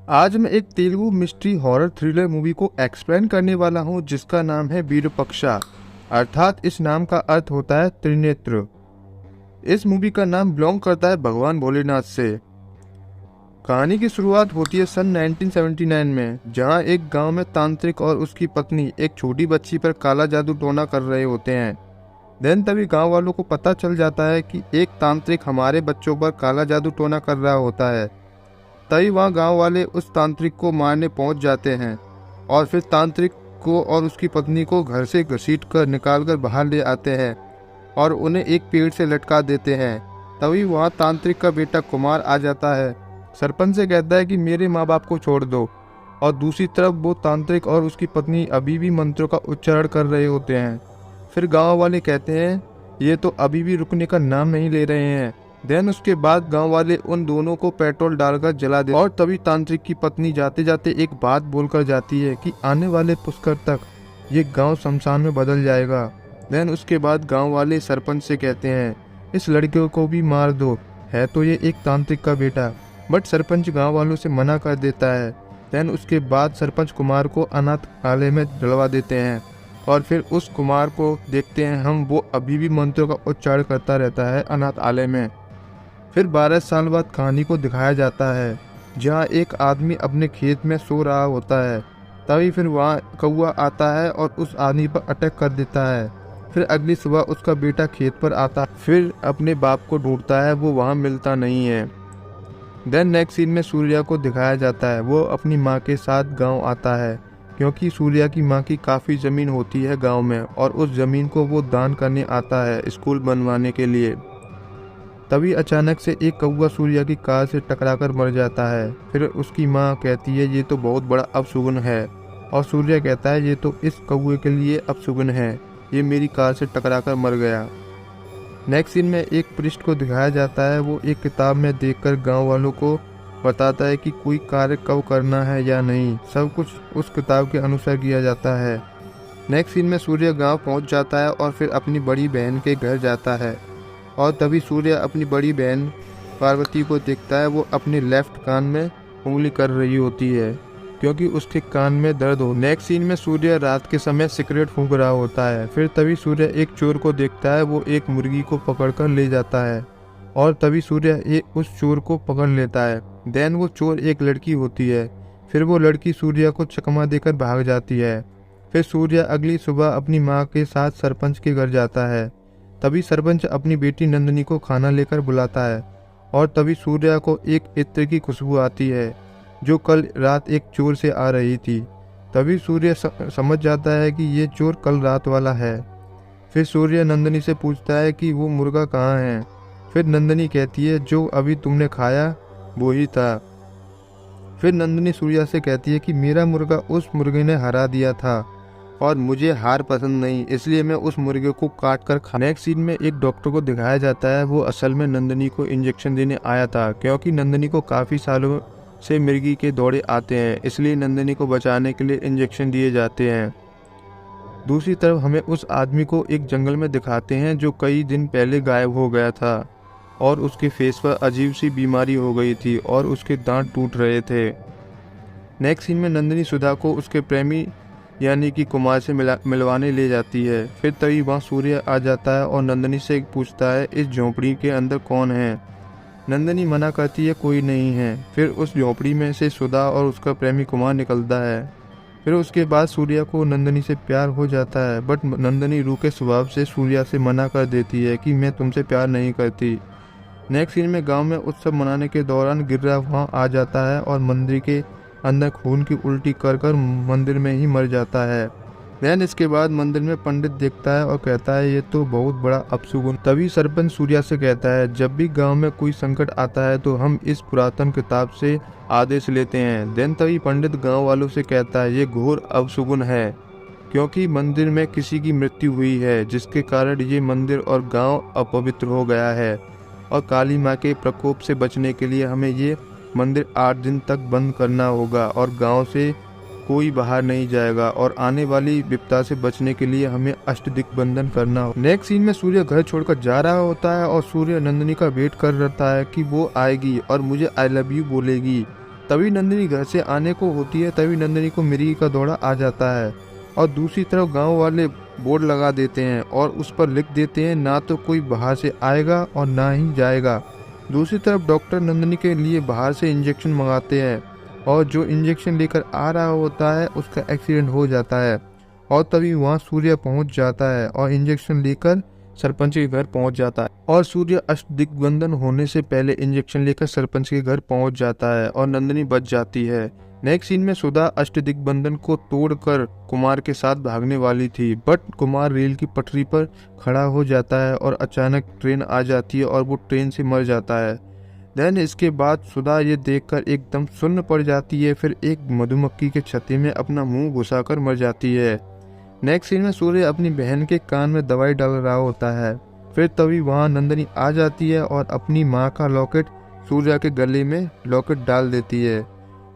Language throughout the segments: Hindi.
आज मैं एक Telugu mystery horror thriller movie को एक्सप्लेन करने वाला हूँ जिसका नाम है वीरूपक्षा। अर्थात इस नाम का अर्थ होता है त्रिनेत्र। इस मूवी का नाम बिलोंग करता है भगवान भोलेनाथ से। कहानी की शुरुआत होती है सन 1979 में, जहाँ एक गांव में तांत्रिक और उसकी पत्नी एक छोटी बच्ची पर काला जादू टोना कर रहे होते हैं। तभी गांव वालों को पता चल जाता है कि एक तांत्रिक हमारे बच्चों पर काला जादू टोना कर रहा होता है। तभी वहाँ गांव वाले उस तांत्रिक को मारने पहुंच जाते हैं और फिर तांत्रिक को और उसकी पत्नी को घर से घसीट कर निकाल कर बाहर ले आते हैं और उन्हें एक पेड़ से लटका देते हैं। तभी वहाँ तांत्रिक का बेटा कुमार आ जाता है। सरपंच से कहता है कि मेरे माँ बाप को छोड़ दो, और दूसरी तरफ वो तांत्रिक और उसकी पत्नी अभी भी मंत्रों का उच्चारण कर रहे होते हैं। फिर गांव वाले कहते हैं ये तो अभी भी रुकने का नाम नहीं ले रहे हैं। उसके बाद गांव वाले उन दोनों को पेट्रोल डालकर जला दे, और तभी तांत्रिक की पत्नी जाते जाते एक बात बोलकर जाती है कि आने वाले पुष्कर तक ये गांव शमशान में बदल जाएगा। उसके बाद गांव वाले सरपंच से कहते हैं इस लड़के को भी मार दो, है तो ये एक तांत्रिक का बेटा। बट सरपंच गांव वालों से मना कर देता है। उसके बाद सरपंच कुमार को अनाथालय में डलवा देते हैं, और फिर उस कुमार को देखते हैं हम, वो अभी भी मंत्रों का उच्चारण करता रहता है अनाथालय में। फिर 12 साल बाद कहानी को दिखाया जाता है, जहाँ एक आदमी अपने खेत में सो रहा होता है। तभी फिर वहाँ कौवा आता है और उस आदमी पर अटैक कर देता है। फिर अगली सुबह उसका बेटा खेत पर आता है, फिर अपने बाप को ढूंढता है, वो वहाँ मिलता नहीं है। नेक्स्ट सीन में सूर्या को दिखाया जाता है, वो अपनी माँ के साथ गांव आता है, क्योंकि सूर्या की माँ की काफ़ी ज़मीन होती है गांव में, और उस ज़मीन को वो दान करने आता है स्कूल बनवाने के लिए। तभी अचानक से एक कौवा सूर्या की कार से टकराकर मर जाता है। फिर उसकी माँ कहती है ये तो बहुत बड़ा अपशगुन है, और सूर्या कहता है ये तो इस कौवे के लिए अपशगुन है, ये मेरी कार से टकराकर मर गया। नेक्स्ट सीन में एक प्रिस्ट को दिखाया जाता है, वो एक किताब में देखकर गांव वालों को बताता है कि कोई कार्य कब करना है या नहीं। सब कुछ उस किताब के अनुसार किया जाता है। नेक्स्ट सीन में सूर्य गांव पहुंच जाता है और फिर अपनी बड़ी बहन के घर जाता है, और तभी सूर्य अपनी बड़ी बहन पार्वती को देखता है, वो अपने लेफ्ट कान में उंगली कर रही होती है क्योंकि उसके कान में दर्द हो। नेक्स्ट सीन में सूर्य रात के समय सिगरेट फूंक रहा होता है। फिर तभी सूर्य एक चोर को देखता है, वो एक मुर्गी को पकड़कर ले जाता है, और तभी सूर्य उस चोर को पकड़ लेता है। वो चोर एक लड़की होती है। फिर वो लड़की सूर्य को चकमा देकर भाग जाती है। फिर सूर्य अगली सुबह अपनी माँ के साथ सरपंच के घर जाता है। तभी सरपंच अपनी बेटी नंदिनी को खाना लेकर बुलाता है, और तभी सूर्य को एक इत्र की खुशबू आती है जो कल रात एक चोर से आ रही थी। तभी सूर्य समझ जाता है कि ये चोर कल रात वाला है। फिर सूर्य नंदिनी से पूछता है कि वो मुर्गा कहाँ है। फिर नंदिनी कहती है जो अभी तुमने खाया वो ही था। फिर नंदिनी सूर्य से कहती है कि मेरा मुर्गा उस मुर्गे ने हरा दिया था, और मुझे हार पसंद नहीं, इसलिए मैं उस मुर्गे को काट कर खा। नेक्स्ट सीन में एक डॉक्टर को दिखाया जाता है, वो असल में नंदिनी को इंजेक्शन देने आया था, क्योंकि नंदिनी को काफ़ी सालों से मिर्गी के दौरे आते हैं, इसलिए नंदिनी को बचाने के लिए इंजेक्शन दिए जाते हैं। दूसरी तरफ हमें उस आदमी को एक जंगल में दिखाते हैं जो कई दिन पहले गायब हो गया था, और उसके फेस पर अजीब सी बीमारी हो गई थी और उसके दांत टूट रहे थे। नेक्स्ट सीन में नंदिनी सुधा को उसके प्रेमी यानी कि कुमार से मिलवाने ले जाती है। फिर तभी वहाँ सूर्य आ जाता है और नंदिनी से पूछता है इस झोंपड़ी के अंदर कौन है। नंदिनी मना करती है कोई नहीं है। फिर उस झोंपड़ी में से सुधा और उसका प्रेमी कुमार निकलता है। फिर उसके बाद सूर्या को नंदिनी से प्यार हो जाता है, बट नंदिनी रूखे स्वभाव से सूर्या से मना कर देती है कि मैं तुमसे प्यार नहीं करती। नेक्स्ट सीन में गांव में उत्सव मनाने के दौरान गिर्रा वहाँ आ जाता है और मंदिर के अंदर खून की उल्टी कर कर मंदिर में ही मर जाता है। इसके बाद मंदिर में पंडित देखता है और कहता है ये तो बहुत बड़ा अपशगुन। तभी सरपंच सूर्या से कहता है जब भी गांव में कोई संकट आता है तो हम इस पुरातन किताब से आदेश लेते हैं। तभी पंडित गांव वालों से कहता है ये घोर अपशगुन है, क्योंकि मंदिर में किसी की मृत्यु हुई है, जिसके कारण ये मंदिर और गांव अपवित्र हो गया है, और काली माँ के प्रकोप से बचने के लिए हमें ये मंदिर 8 दिन तक बंद करना होगा, और गांव से कोई बाहर नहीं जाएगा, और आने वाली विपदा से बचने के लिए हमें अष्टदिग्बंधन करना हो। नेक्स्ट सीन में सूर्य घर छोड़कर जा रहा होता है, और सूर्य नंदिनी का वेट कर रहा है कि वो आएगी और मुझे आई लव यू बोलेगी। तभी नंदिनी घर से आने को होती है, तभी नंदिनी को मिर्गी का दौरा आ जाता है और दूसरी तरफ गांव वाले बोर्ड लगा देते हैं और उस पर लिख देते हैं ना तो कोई बाहर से आएगा और ना ही जाएगा। दूसरी तरफ डॉक्टर नंदिनी के लिए बाहर से इंजेक्शन मंगाते हैं और जो इंजेक्शन लेकर आ रहा होता है उसका एक्सीडेंट हो जाता है और तभी वहाँ सूर्य पहुँच जाता है और इंजेक्शन लेकर सरपंच के घर पहुँच जाता है और सूर्य अष्टदिग्बंधन होने से पहले इंजेक्शन लेकर सरपंच के घर पहुँच जाता है और नंदिनी बच जाती है। नेक्स्ट सीन में सुधा अष्टदिग्बंधन को तोड़कर कुमार के साथ भागने वाली थी, बट कुमार रेल की पटरी पर खड़ा हो जाता है और अचानक ट्रेन आ जाती है और वो ट्रेन से मर जाता है। देन इसके बाद सुधा ये देखकर एकदम सुन्न पड़ जाती है, फिर एक मधुमक्खी के छत्ते में अपना मुंह घुसाकर मर जाती है। नेक्स्ट सीन में सूर्य अपनी बहन के कान में दवाई डाल रहा होता है, फिर तभी वहाँ नंदिनी आ जाती है और अपनी माँ का लॉकेट सूर्य के गले में लॉकेट डाल देती है।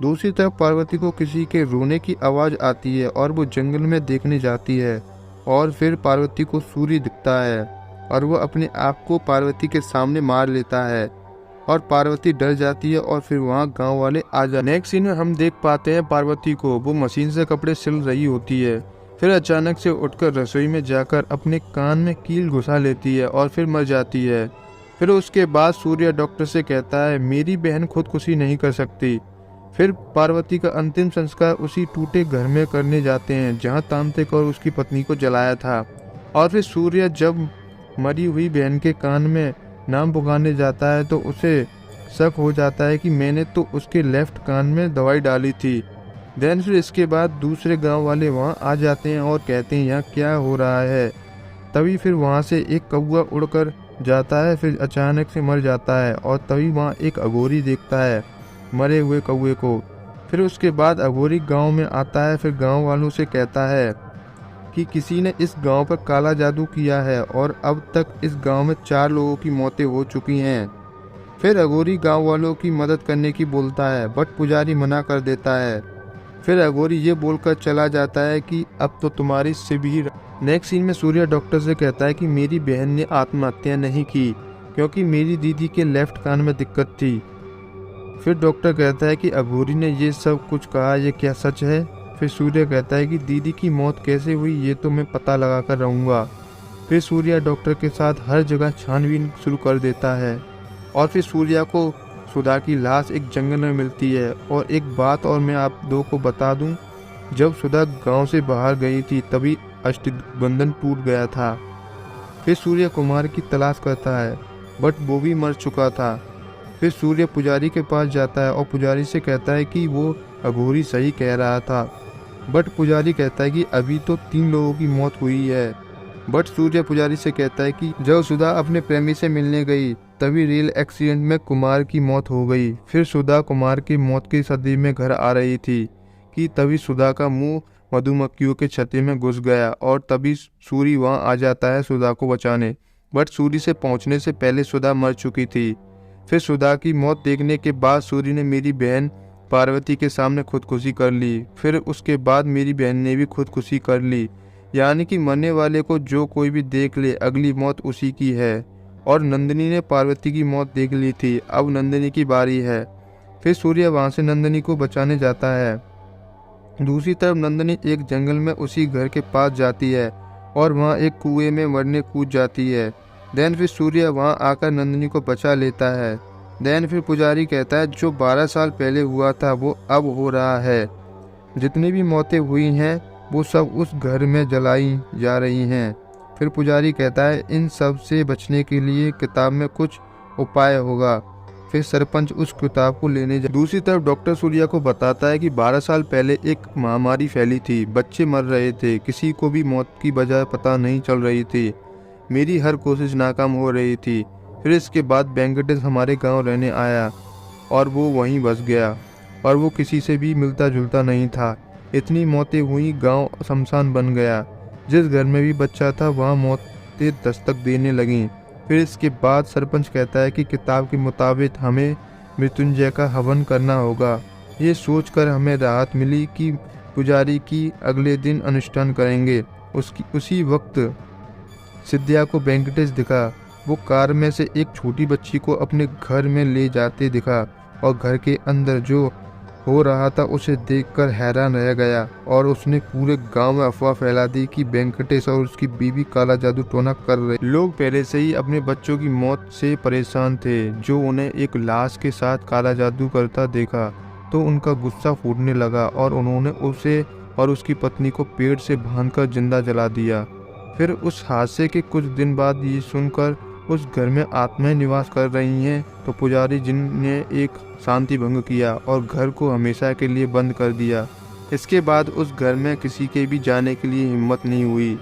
दूसरी तरफ पार्वती को किसी के रोने की आवाज़ आती है और वो जंगल में देखने जाती है और फिर पार्वती को सूर्य दिखता है और वो अपने आप को पार्वती के सामने मार लेता है और पार्वती डर जाती है और फिर वहाँ गांव वाले आ जाते हैं। नेक्स्ट सीन में हम देख पाते हैं पार्वती को, वो मशीन से कपड़े सिल रही होती है, फिर अचानक से उठकर रसोई में जाकर अपने कान में कील घुसा लेती है और फिर मर जाती है। फिर उसके बाद सूर्य डॉक्टर से कहता है मेरी बहन खुदकुशी नहीं कर सकती। फिर पार्वती का अंतिम संस्कार उसी टूटे घर में करने जाते हैं जहां तांत्रिक और उसकी पत्नी को जलाया था। और फिर सूर्य जब मरी हुई बहन के कान में नाम पुकारने जाता है तो उसे शक हो जाता है कि मैंने तो उसके लेफ्ट कान में दवाई डाली थी। देन फिर इसके बाद दूसरे गांव वाले वहां आ जाते हैं और कहते हैं यहाँ क्या हो रहा है। तभी फिर वहां से एक कौवा उड़कर जाता है, फिर अचानक से मर जाता है और तभी वहाँ एक अघोरी देखता है मरे हुए कौवे को। फिर उसके बाद अघोरी गांव में आता है, फिर गांव वालों से कहता है कि किसी ने इस गांव पर काला जादू किया है और अब तक इस गांव में 4 लोगों की मौतें हो चुकी हैं। फिर अघोरी गांव वालों की मदद करने की बोलता है, बट पुजारी मना कर देता है। फिर अघोरी ये बोलकर चला जाता है कि अब तो तुम्हारी शिव ही। नेक्स्ट सीन में सूर्य डॉक्टर से कहता है कि मेरी बहन ने आत्महत्या नहीं की क्योंकि मेरी दीदी के लेफ्ट कान में दिक्कत थी। फिर डॉक्टर कहता है कि अघोरी ने ये सब कुछ कहा, ये क्या सच है? फिर सूर्य कहता है कि दीदी की मौत कैसे हुई ये तो मैं पता लगा कर रहूँगा। फिर सूर्य डॉक्टर के साथ हर जगह छानबीन शुरू कर देता है और फिर सूर्य को सुधा की लाश एक जंगल में मिलती है। और एक बात और मैं आप दो को बता दूं, जब सुधा गांव से बाहर गई थी तभी अष्टबंधन टूट गया था। फिर सूर्य कुमार की तलाश करता है बट वो भी मर चुका था। फिर सूर्य पुजारी के पास जाता है और पुजारी से कहता है कि वो अघोरी सही कह रहा था, बट पुजारी कहता है कि अभी तो 3 लोगों की मौत हुई है। बट सूर्य पुजारी से कहता है कि जब सुधा अपने प्रेमी से मिलने गई तभी रेल एक्सीडेंट में कुमार की मौत हो गई। फिर सुधा कुमार की मौत की सदी में घर आ रही थी कि तभी सुधा का मुंह मधुमक्खियों के छत्ते में घुस गया और तभी सूर्य वहां आ जाता है सुधा को बचाने, बट सूर्य से पहुंचने से पहले सुधा मर चुकी थी। फिर सुधा की मौत देखने के बाद सूर्य ने मेरी बहन पार्वती के सामने खुदकुशी कर ली। फिर उसके बाद मेरी बहन ने भी खुदकुशी कर ली, यानी कि मरने वाले को जो कोई भी देख ले अगली मौत उसी की है। और नंदिनी ने पार्वती की मौत देख ली थी, अब नंदिनी की बारी है। फिर सूर्य वहां से नंदिनी को बचाने जाता है। दूसरी तरफ नंदिनी एक जंगल में उसी घर के पास जाती है और वहाँ एक कुएं में मरने कूद जाती है। देन फिर सूर्य वहाँ आकर नंदिनी को बचा लेता है। देन फिर पुजारी कहता है जो 12 साल पहले हुआ था वो अब हो रहा है। जितनी भी मौतें हुई हैं वो सब उस घर में जलाई जा रही हैं। फिर पुजारी कहता है इन सब से बचने के लिए किताब में कुछ उपाय होगा। फिर सरपंच उस किताब को लेने दूसरी तरफ डॉक्टर सूर्या को बताता है कि 12 साल पहले एक महामारी फैली थी, बच्चे मर रहे थे, किसी को भी मौत की वजह पता नहीं चल रही थी, मेरी हर कोशिश नाकाम हो रही थी। फिर इसके बाद वेंकटेश हमारे गांव रहने आया और वो वहीं बस गया और वो किसी से भी मिलता जुलता नहीं था। इतनी मौतें हुई, गांव शमशान बन गया। जिस घर में भी बच्चा था वहाँ मौतें दस्तक देने लगीं। फिर इसके बाद सरपंच कहता है कि किताब के मुताबिक हमें मृत्युंजय का हवन करना होगा। ये सोचकर हमें राहत मिली कि पुजारी की अगले दिन अनुष्ठान करेंगे। उसी वक्त सिद्धिया को वेंकटेश दिखा। वो कार में से एक छोटी बच्ची को अपने घर में ले जाते दिखा और घर के अंदर जो हो रहा था उसे देखकर हैरान रह गया और उसने पूरे गांव में अफवाह फैला दी कि वेंकटेश और उसकी बीवी काला जादू टोना कर रहे। लोग पहले से ही अपने बच्चों की मौत से परेशान थे, जो उन्हें एक लाश के साथ काला जादू करता देखा तो उनका गुस्सा फूटने लगा और उन्होंने उसे और उसकी पत्नी को पेड़ से बांधकर जिंदा जला दिया। फिर उस हादसे के कुछ दिन बाद ये सुनकर उस घर में आत्माएं निवास कर रही हैं, तो पुजारी जिन ने एक शांति भंग किया और घर को हमेशा के लिए बंद कर दिया। इसके बाद उस घर में किसी के भी जाने के लिए हिम्मत नहीं हुई।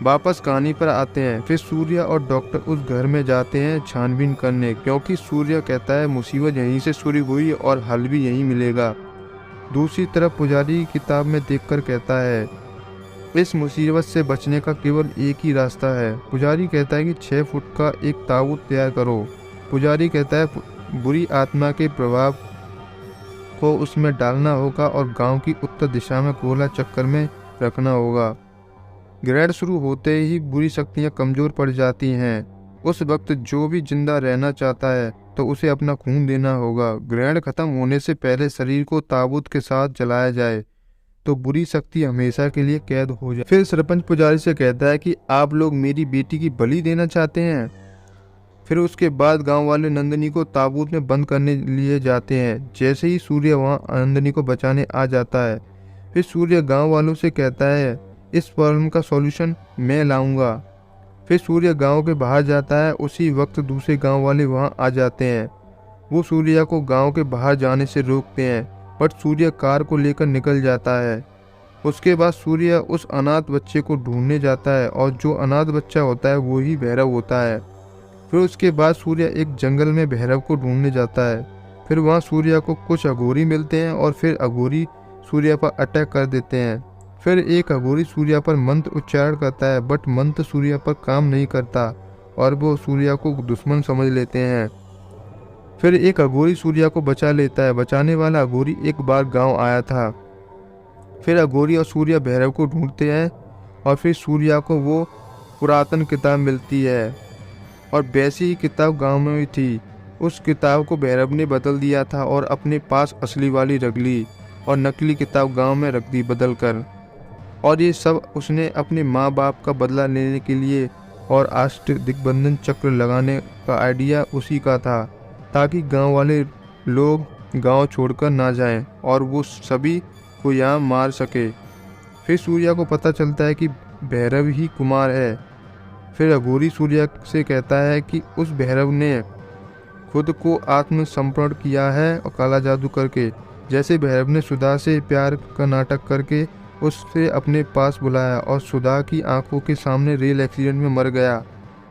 वापस कहानी पर आते हैं। फिर सूर्य और डॉक्टर उस घर में जाते हैं छानबीन करने, क्योंकि सूर्य कहता है मुसीबत यहीं से शुरू हुई और हल भी यहीं मिलेगा। दूसरी तरफ पुजारी किताब में देखकर कहता है इस मुसीबत से बचने का केवल एक ही रास्ता है। पुजारी कहता है कि 6 फुट का एक ताबूत तैयार करो। पुजारी कहता है बुरी आत्मा के प्रभाव को उसमें डालना होगा और गांव की उत्तर दिशा में गोला चक्कर में रखना होगा। ग्रहण शुरू होते ही बुरी शक्तियां कमजोर पड़ जाती हैं। उस वक्त जो भी जिंदा रहना चाहता है तो उसे अपना खून देना होगा। ग्रहण खत्म होने से पहले शरीर को ताबूत के साथ जलाया जाए तो बुरी शक्ति हमेशा के लिए कैद हो जाए। फिर सरपंच पुजारी से कहता है कि आप लोग मेरी बेटी की बलि देना चाहते हैं। फिर उसके बाद गांव वाले नंदिनी को ताबूत में बंद करने लिए जाते हैं। जैसे ही सूर्य वहां नंदिनी को बचाने आ जाता है, फिर सूर्य गांव वालों से कहता है इस प्रॉब्लम का सॉल्यूशन मैं लाऊंगा। फिर सूर्य गांव के बाहर जाता है। उसी वक्त दूसरे गांव वाले वहां आ जाते हैं। वो सूर्य को गांव के बाहर जाने से रोकते हैं, बट सूर्य कार को लेकर निकल जाता है। उसके बाद सूर्य उस अनाथ बच्चे को ढूंढने जाता है और जो अनाथ बच्चा होता है वो ही भैरव होता है। फिर उसके बाद सूर्य एक जंगल में भैरव को ढूंढने जाता है। फिर वहाँ सूर्य को कुछ अघोरी मिलते हैं और फिर अघोरी सूर्य पर अटैक कर देते हैं। फिर एक अघोरी सूर्य पर मंत्र उच्चारण करता है, बट मंत्र सूर्य पर काम नहीं करता और वो सूर्य को दुश्मन समझ लेते हैं। फिर एक अघोरी सूर्य को बचा लेता है। बचाने वाला अघोरी एक बार गांव आया था। फिर अघोरी और सूर्य भैरव को ढूंढते हैं और फिर सूर्य को वो पुरातन किताब मिलती है और वैसी ही किताब गांव में भी थी। उस किताब को भैरव ने बदल दिया था और अपने पास असली वाली रख ली और नकली किताब गांव में रख दी बदल कर। और ये सब उसने अपने माँ बाप का बदला लेने के लिए और अष्ट दिग्बंधन चक्र लगाने का आइडिया उसी का था, ताकि गांव वाले लोग गांव छोड़कर ना जाएं और वो सभी को यहाँ मार सके। फिर सूर्य को पता चलता है कि भैरव ही कुमार है। फिर अघोरी सूर्य से कहता है कि उस भैरव ने खुद को आत्मसमर्पण किया है और काला जादू करके, जैसे भैरव ने सुधा से प्यार का नाटक करके उससे अपने पास बुलाया और सुधा की आंखों के सामने रेल एक्सीडेंट में मर गया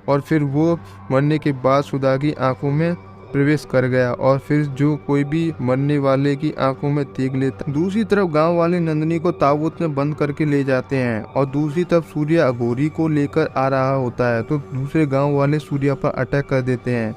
और फिर वो मरने के बाद सुधा की आंखों में प्रवेश कर गया और फिर जो कोई भी मरने वाले की आंखों में देख लेता। दूसरी तरफ गांव वाले नंदिनी को ताबूत में बंद करके ले जाते हैं और दूसरी तरफ सूर्य अघोरी को लेकर आ रहा होता है, तो दूसरे गांव वाले सूर्य पर अटैक कर देते हैं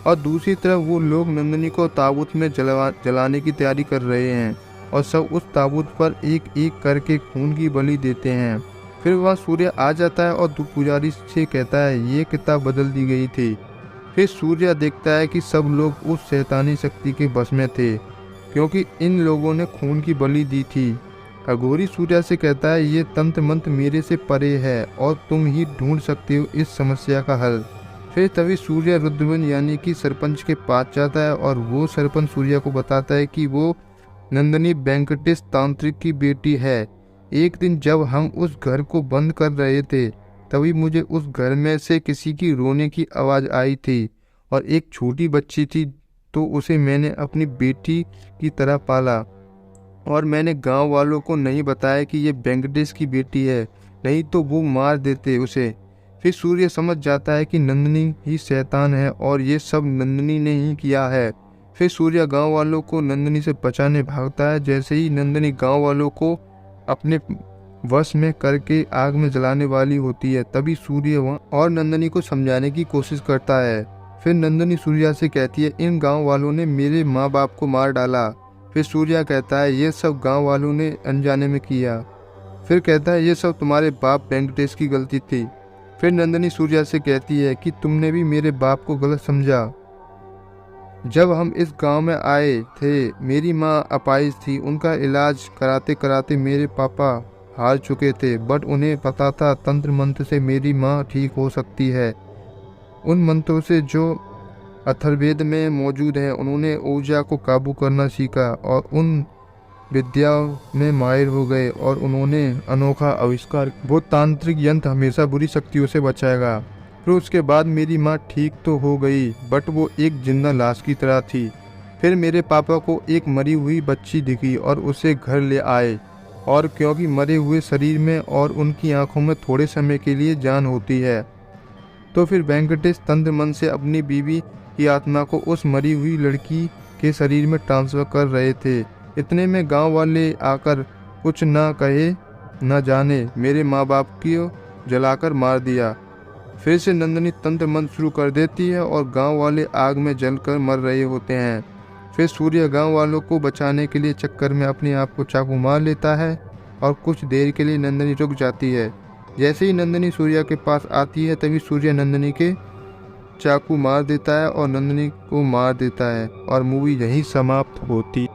और दूसरी तरफ वो लोग नंदिनी को ताबूत में जलाने की तैयारी कर रहे हैं और सब उस ताबूत पर एक एक करके खून की बलि देते हैं। फिर वह सूर्य आ जाता है और पुजारी से कहता है ये किताब बदल दी गई थी। फिर सूर्य देखता है कि सब लोग उस शैतानी शक्ति के बस में थे, क्योंकि इन लोगों ने खून की बलि दी थी। अघोरी सूर्य से कहता है ये तंत्र मंत्र मेरे से परे है और तुम ही ढूंढ सकते हो इस समस्या का हल। फिर तभी सूर्य रुद्रवन यानी कि सरपंच के पास जाता है और वो सरपंच सूर्य को बताता है कि वो नंदिनी वेंकटेश तांत्रिक की बेटी है। एक दिन जब हम उस घर को बंद कर रहे थे, तभी मुझे उस घर में से किसी की रोने की आवाज़ आई थी और एक छोटी बच्ची थी, तो उसे मैंने अपनी बेटी की तरह पाला और मैंने गांव वालों को नहीं बताया कि ये वेंकटेश की बेटी है, नहीं तो वो मार देते उसे। फिर सूर्य समझ जाता है कि नंदिनी ही शैतान है और ये सब नंदिनी ने ही किया है। फिर सूर्य गांव वालों को नंदिनी से बचाने भागता है। जैसे ही नंदिनी गांव वालों को अपने वश में करके आग में जलाने वाली होती है, तभी सूर्य वहाँ और नंदिनी को समझाने की कोशिश करता है। फिर नंदिनी सूर्य से कहती है इन गांव वालों ने मेरे माँ बाप को मार डाला। फिर सूर्य कहता है ये सब गांव वालों ने अनजाने में किया। फिर कहता है ये सब तुम्हारे बाप वेंकटेश की गलती थी। फिर नंदिनी सूर्य से कहती है कि तुमने भी मेरे बाप को गलत समझा। जब हम इस गांव में आए थे, मेरी माँ अपाहिज थी। उनका इलाज कराते कराते मेरे पापा हार चुके थे, बट उन्हें पता था तंत्र मंत्र से मेरी माँ ठीक हो सकती है। उन मंत्रों से जो अथर्ववेद में मौजूद हैं, उन्होंने ऊर्जा को काबू करना सीखा और उन विद्याओं में माहिर हो गए और उन्होंने अनोखा आविष्कार। वो तांत्रिक यंत्र हमेशा बुरी शक्तियों से बचाएगा। फिर उसके बाद मेरी माँ ठीक तो हो गई, बट वो एक जिंदा लाश की तरह थी। फिर मेरे पापा को एक मरी हुई बच्ची दिखी और उसे घर ले आए, और क्योंकि मरे हुए शरीर में और उनकी आंखों में थोड़े समय के लिए जान होती है, तो फिर वेंकटेश तंत्र मन से अपनी बीवी की आत्मा को उस मरी हुई लड़की के शरीर में ट्रांसफर कर रहे थे। इतने में गांव वाले आकर कुछ ना कहे न जाने मेरे माँ बाप को जलाकर मार दिया। फिर से नंदिनी तंत्र मंत्र शुरू कर देती है और गांव वाले आग में जलकर मर रहे होते हैं। फिर सूर्य गांव वालों को बचाने के लिए चक्कर में अपने आप को चाकू मार लेता है और कुछ देर के लिए नंदिनी रुक जाती है। जैसे ही नंदिनी सूर्य के पास आती है, तभी सूर्य नंदिनी के चाकू मार देता है और नंदिनी को मार देता है और मूवी यहीं समाप्त होती।